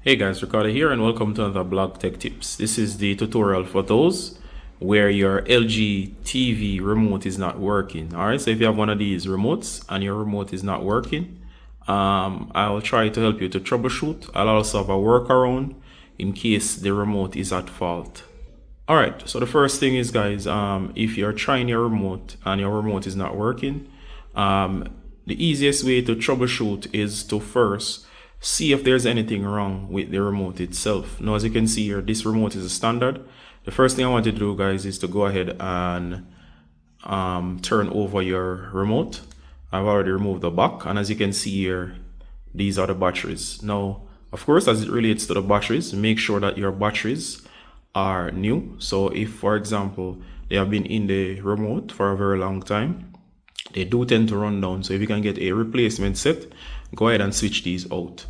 Hey guys, Ricardo here and welcome to another Blog Tech Tips. This is the tutorial for those where your LG TV remote is not working. Alright, so if you have one of these remotes and your remote is not working, I'll try to help you to troubleshoot. I'll also have a workaround in case the remote is at fault. Alright, so the first thing is guys, if you're trying your remote and your remote is not working, the easiest way to troubleshoot is to first see if there's anything wrong with the remote itself. Now, as you can see here, this remote is a standard. The first thing I want you to do, guys, is to go ahead and turn over your remote. I've already removed the back, and as you can see here, these are the batteries. Now, of course, as it relates to the batteries, make sure that your batteries are new. So if, for example, they have been in the remote for a very long time, they do tend to run down. So if you can get a replacement set, go ahead and switch these out.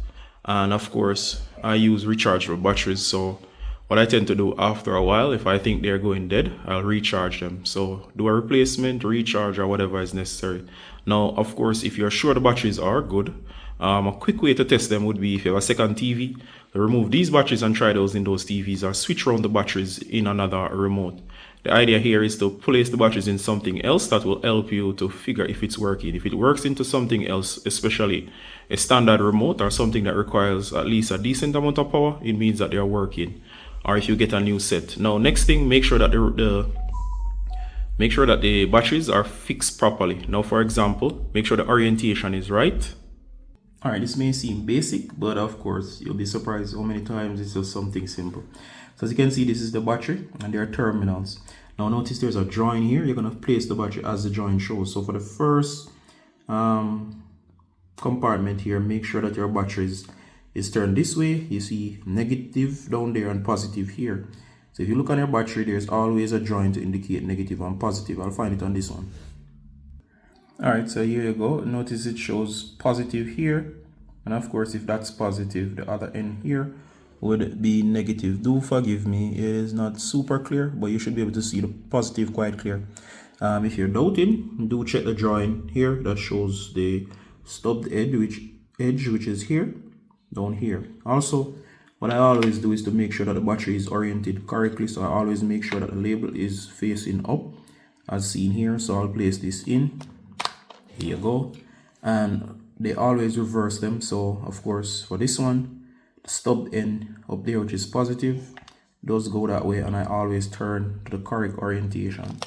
And of course, I use rechargeable batteries. So what I tend to do after a while, if I think they're going dead, I'll recharge them. So do a replacement, recharge, or whatever is necessary. Now, of course, if you're sure the batteries are good, a quick way to test them would be if you have a second TV, remove these batteries and try those in those TVs, or switch around the batteries in another remote. The idea here is to place the batteries in something else that will help you to figure if it's working. If it works into something else, especially a standard remote or something that requires at least a decent amount of power, it means that they're working. Or if you get a new set. Now, next thing, make sure that the batteries are fixed properly. Now, for example, make sure the orientation is right. Alright, this may seem basic, but of course, you'll be surprised how many times it's just something simple. So as you can see, this is the battery and there are terminals. Now notice there's a join here. You're going to place the battery as the join shows. So for the first compartment here, make sure that your battery is turned this way. You see negative down there and positive here. So if you look on your battery, there's always a join to indicate negative and positive. I'll find it on this one. Alright, so here you go. Notice it shows positive here. And of course, if that's positive, the other end here would be negative. Do forgive me, it is not super clear, but you should be able to see the positive quite clear. If you're doubting, do check the join here that shows the stubbed edge, which is here, down here. Also, what I always do is to make sure that the battery is oriented correctly. So I always make sure that the label is facing up, as seen here. So I'll place this in. Here you go. And they always reverse them. So of course, for this one, the stub end up there, which is positive, does go that way, and I always turn to the correct orientation.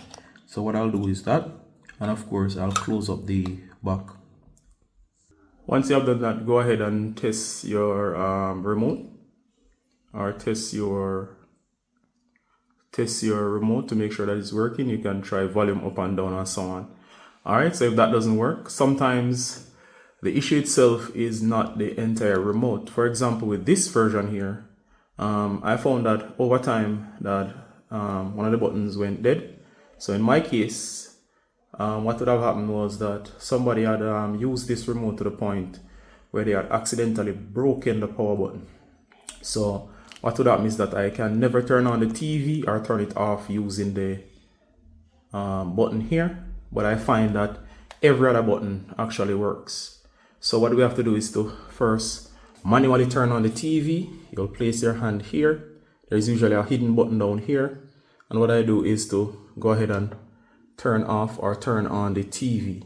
So what I'll do is that, and of course I'll close up the back. Once you have done that, go ahead and test your remote, or test your remote to make sure that it's working. You can try volume up and down and so on. Alright, so if that doesn't work, sometimes the issue itself is not the entire remote. For example, with this version here, I found that over time that one of the buttons went dead. So in my case, what would have happened was that somebody had used this remote to the point where they had accidentally broken the power button. So what would happen is that I can never turn on the TV or turn it off using the button here, but I find that every other button actually works. So what we have to do is to first manually turn on the TV. You'll place your hand here. There's usually a hidden button down here. And what I do is to go ahead and turn off or turn on the TV.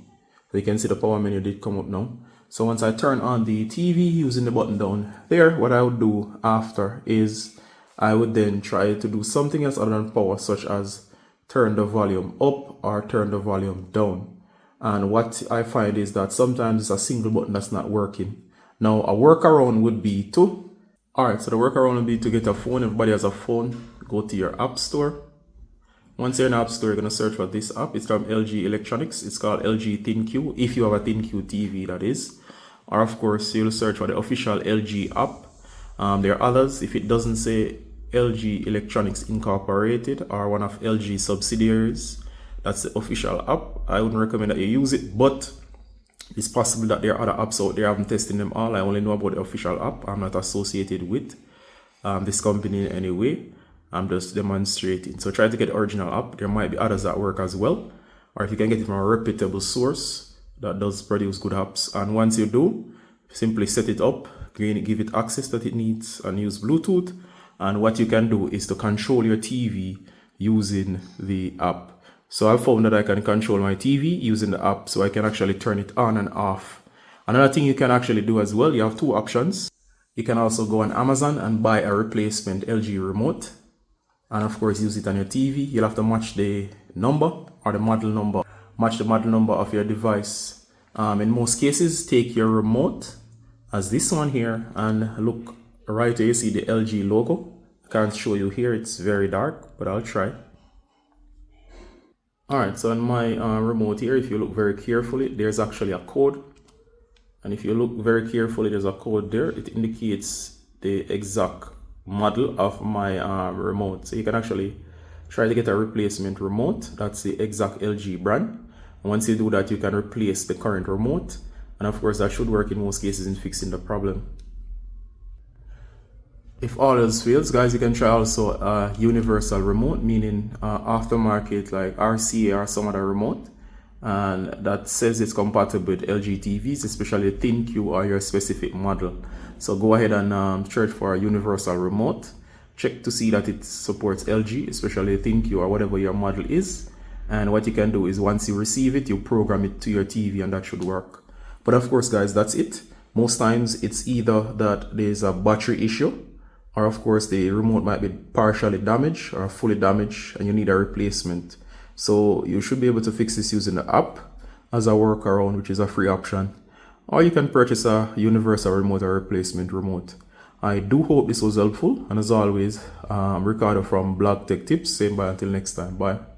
So you can see the power menu did come up now. So once I turn on the TV using the button down there, what I would do after is I would then try to do something else other than power, such as turn the volume up or turn the volume down. And what I find is that sometimes it's a single button that's not working. Now, a workaround would be to, alright, so the workaround would be to get a phone. Everybody has a phone. Go to your app store. Once you're in the app store, you're going to search for this app. It's from LG Electronics. It's called LG ThinQ, if you have a ThinQ TV, that is. Or of course, you'll search for the official LG app. There are others. If it doesn't say LG Electronics Incorporated or one of LG subsidiaries, that's the official app. I wouldn't recommend that you use it, but it's possible that there are other apps out there. I haven't tested them all. I only know about the official app. I'm not associated with this company in any way. I'm just demonstrating. So try to get the original app. There might be others that work as well. Or if you can get it from a reputable source that does produce good apps. And once you do, simply set it up, give it access that it needs, and use Bluetooth. And what you can do is to control your TV using the app. So I found that I can control my TV using the app, so I can actually turn it on and off. Another thing you can actually do as well, you have two options. You can also go on Amazon and buy a replacement LG remote, and of course use it on your TV. You'll have to match the number or the model number. Match the model number of your device. In most cases, take your remote as this one here and look right where you see the LG logo. I can't show you here, it's very dark, but I'll try. Alright, so on my remote here, if you look very carefully, there's actually a code. And if you look very carefully, there's a code there. It indicates the exact model of my remote. So you can actually try to get a replacement remote. That's the exact LG brand. Once you do that, you can replace the current remote. And of course, that should work in most cases in fixing the problem. If all else fails, guys, you can try also a universal remote, meaning aftermarket like RCA or some other remote. And that says it's compatible with LG TVs, especially ThinQ or your specific model. So go ahead and search for a universal remote. Check to see that it supports LG, especially ThinQ or whatever your model is. And what you can do is once you receive it, you program it to your TV and that should work. But of course, guys, that's it. Most times it's either that there's a battery issue, or of course the remote might be partially damaged or fully damaged and you need a replacement. So you should be able to fix this using the app as a workaround, which is a free option. Or you can purchase a universal remote or replacement remote. I do hope this was helpful. And as always, Ricardo from Blog Tech Tips saying bye until next time. Bye.